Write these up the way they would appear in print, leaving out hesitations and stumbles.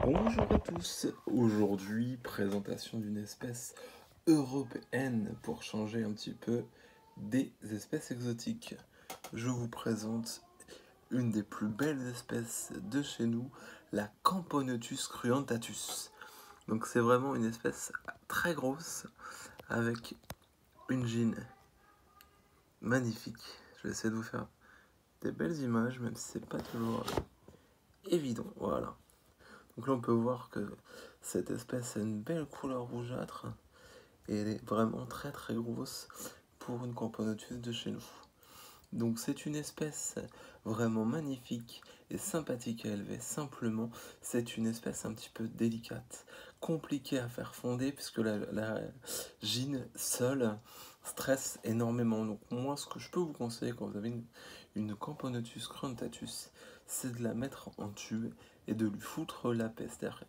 Bonjour à tous, aujourd'hui présentation d'une espèce européenne pour changer un petit peu des espèces exotiques. Je vous présente une des plus belles espèces de chez nous, la Camponotus cruentatus. Donc c'est vraiment une espèce très grosse avec une gine magnifique. Je vais essayer de vous faire des belles images même si c'est pas toujours évident. Voilà. Donc là on peut voir que cette espèce a une belle couleur rougeâtre et elle est vraiment très très grosse pour une Camponotus de chez nous. Donc c'est une espèce vraiment magnifique et sympathique à élever. Simplement, c'est une espèce un petit peu délicate, compliquée à faire fonder puisque la gine seule stresse énormément. Donc moi, ce que je peux vous conseiller quand vous avez une Camponotus cruentatus, c'est de la mettre en tube et de lui foutre la paix, c'est-à-dire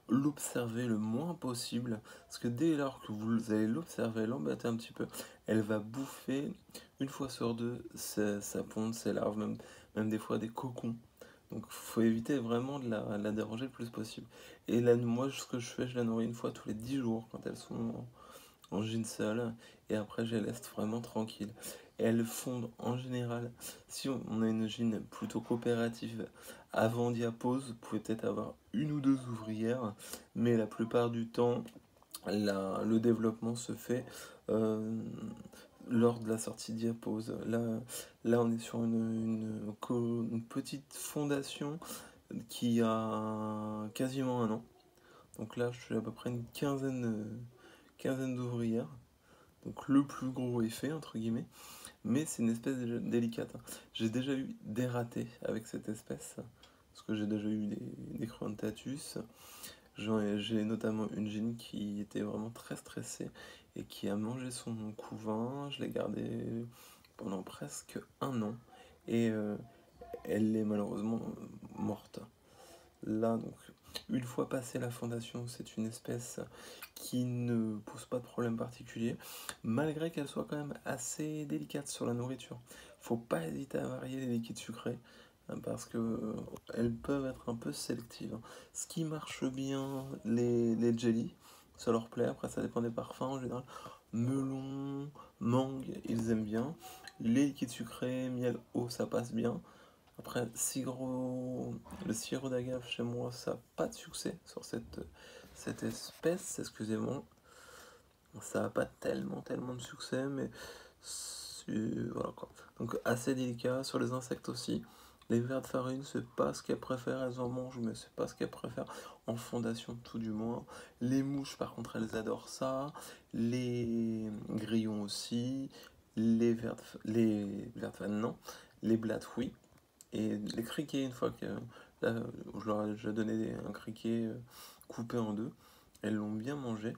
l'observer le moins possible, parce que dès lors que vous allez l'observer, l'embêter un petit peu, elle va bouffer une fois sur deux sa ponte, ses larves, même des fois des cocons. Donc il faut éviter vraiment de la déranger le plus possible. Et là, moi, ce que je fais, je la nourris une fois tous les 10 jours quand elles sont en gîte seule, et après je les laisse vraiment tranquilles. Et elles fondent en général, si on a une gîte plutôt coopérative, avant diapose, vous pouvez peut-être avoir une ou deux ouvrières, mais la plupart du temps, le développement se fait euh, lors de la sortie diapose. Là on est sur une petite fondation qui a quasiment un an. Donc là, je suis à peu près une quinzaine d'ouvrières. Donc le plus gros est fait, entre guillemets. Mais c'est une espèce délicate. J'ai déjà eu des ratés avec cette espèce. Parce que j'ai déjà eu des Cruentatus. J'ai notamment une gine qui était vraiment très stressée et qui a mangé son couvain. Je l'ai gardé pendant presque un an. Et elle est malheureusement morte. Là, donc, une fois passée la fondation, c'est une espèce qui ne pose pas de problème particulier, malgré qu'elle soit quand même assez délicate sur la nourriture. Faut pas hésiter à varier les liquides sucrés, hein, parce que elles peuvent être un peu sélectives. Ce qui marche bien, les jellies, ça leur plaît, après ça dépend des parfums en général. Melon, mangue, ils aiment bien. Les liquides sucrés, miel, eau, ça passe bien. Après, le sirop d'agave chez moi, ça n'a pas de succès sur cette espèce, excusez-moi. Ça n'a pas tellement de succès, mais voilà quoi. Donc assez délicat. Sur les insectes aussi. Les vers de farine, c'est pas ce qu'elles préfèrent, elles en mangent, mais c'est pas ce qu'elles préfèrent en fondation, tout du moins. Les mouches, par contre, elles adorent ça. Les grillons aussi. Les vers de farine, non. Les blattes, oui. Et les criquets, une fois que là, je leur ai déjà donné un criquet coupé en deux, elles l'ont bien mangé.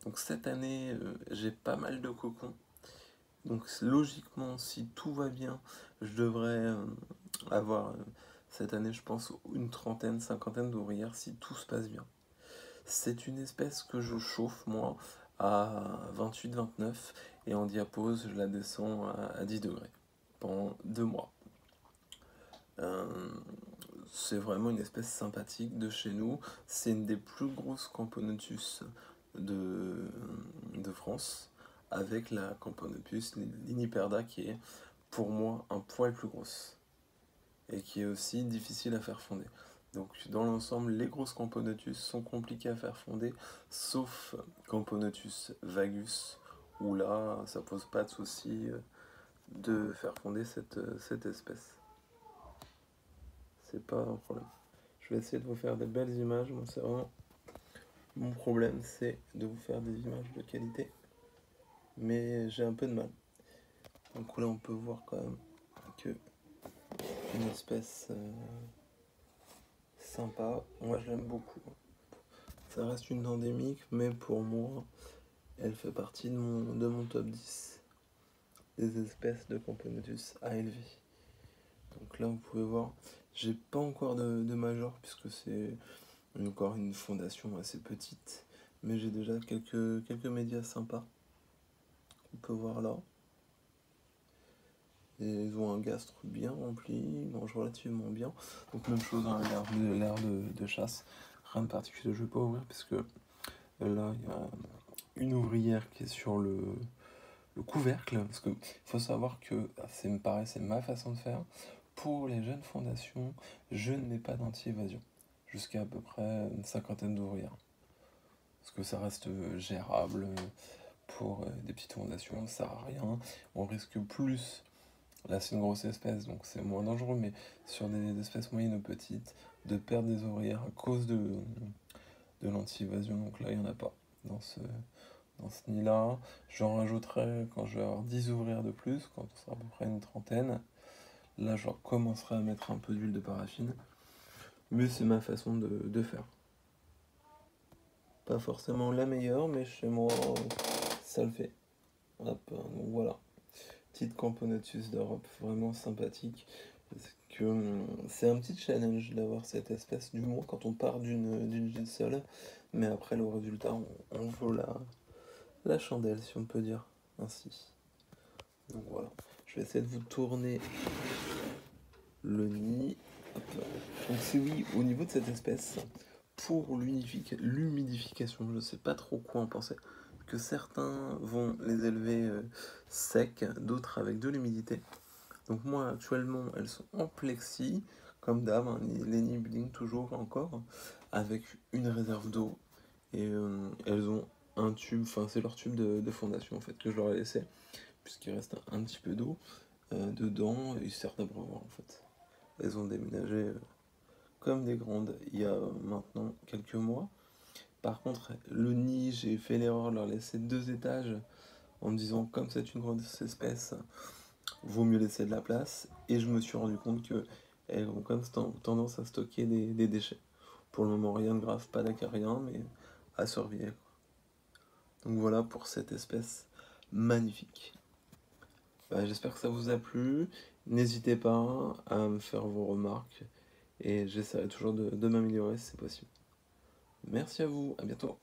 Donc cette année, j'ai pas mal de cocons. Donc logiquement, si tout va bien, je devrais avoir cette année, je pense, une trentaine, cinquantaine d'ouvrières si tout se passe bien. C'est une espèce que je chauffe, moi, à 28-29 et en diapose, je la descends à 10 degrés pendant 2 mois. Euh, c'est vraiment une espèce sympathique de chez nous. C'est une des plus grosses Camponotus de, de France, avec la Camponotus liniperda qui est pour moi un poil plus grosse et qui est aussi difficile à faire fonder. Donc dans l'ensemble, les grosses Camponotus sont compliquées à faire fonder, sauf Camponotus vagus, où là, ça pose pas de souci de faire fonder cette espèce. C'est pas un problème. Je vais essayer de vous faire des belles images. Moi, c'est vraiment mon problème, c'est de vous faire des images de qualité. Mais j'ai un peu de mal. Donc là, on peut voir quand même que une espèce sympa. Moi, je l'aime beaucoup. Ça reste une endémique, mais pour moi, elle fait partie de mon top 10 des espèces de Camponotus à élever. Donc là, vous pouvez voir, j'ai pas encore de major puisque c'est encore une fondation assez petite, mais j'ai déjà quelques médias sympas. On peut voir là. Et ils ont un gastre bien rempli, ils mangent relativement bien. Donc même chose, hein, l'air de chasse rien de particulier, je vais pas ouvrir parce que là il y a une ouvrière qui est sur le couvercle, parce que faut savoir que pareil, c'est ma façon de faire. Pour les jeunes fondations, je ne mets pas d'anti-évasion jusqu'à à peu près une cinquantaine d'ouvrières, parce que ça reste gérable. Pour des petites fondations, ça sert à rien. On risque plus, là c'est une grosse espèce, donc c'est moins dangereux, mais sur des espèces moyennes ou petites, de perdre des ouvrières à cause de l'anti-évasion. Donc là, il n'y en a pas dans ce nid-là. J'en rajouterai quand je vais avoir 10 ouvrières de plus, quand on sera à peu près une trentaine. Là, je commencerai à mettre un peu d'huile de paraffine, mais c'est ma façon de faire. Pas forcément la meilleure, mais chez moi, ça le fait. Hop, donc voilà. Petite Camponotus d'Europe, vraiment sympathique. Parce que c'est un petit challenge d'avoir cette espèce, du moins quand on part d'une gîte seule. Mais après, le résultat, on vaut la chandelle, si on peut dire ainsi. Donc voilà. Je vais essayer de vous tourner le nid. Hop. Donc c'est oui, au niveau de cette espèce, pour l'humidification, je sais pas trop quoi en penser. Que certains vont les élever secs, d'autres avec de l'humidité. Donc moi actuellement elles sont en plexi, comme d'hab, hein, les nids toujours encore, avec une réserve d'eau. Et elles ont un tube, enfin c'est leur tube de fondation en fait que je leur ai laissé, puisqu'il reste un petit peu d'eau dedans, et ils servent d'abreuvoir en fait. Elles ont déménagé comme des grandes il y a maintenant quelques mois. Par contre, le nid, j'ai fait l'erreur de leur laisser 2 étages en me disant, comme c'est une grosse espèce, vaut mieux laisser de la place. Et je me suis rendu compte qu'elles ont comme tendance à stocker des déchets. Pour le moment, rien de grave, pas d'acarien, mais à surveiller. Donc voilà pour cette espèce magnifique. Bah, j'espère que ça vous a plu. N'hésitez pas à me faire vos remarques. Et j'essaierai toujours de m'améliorer si c'est possible. Merci à vous, à bientôt.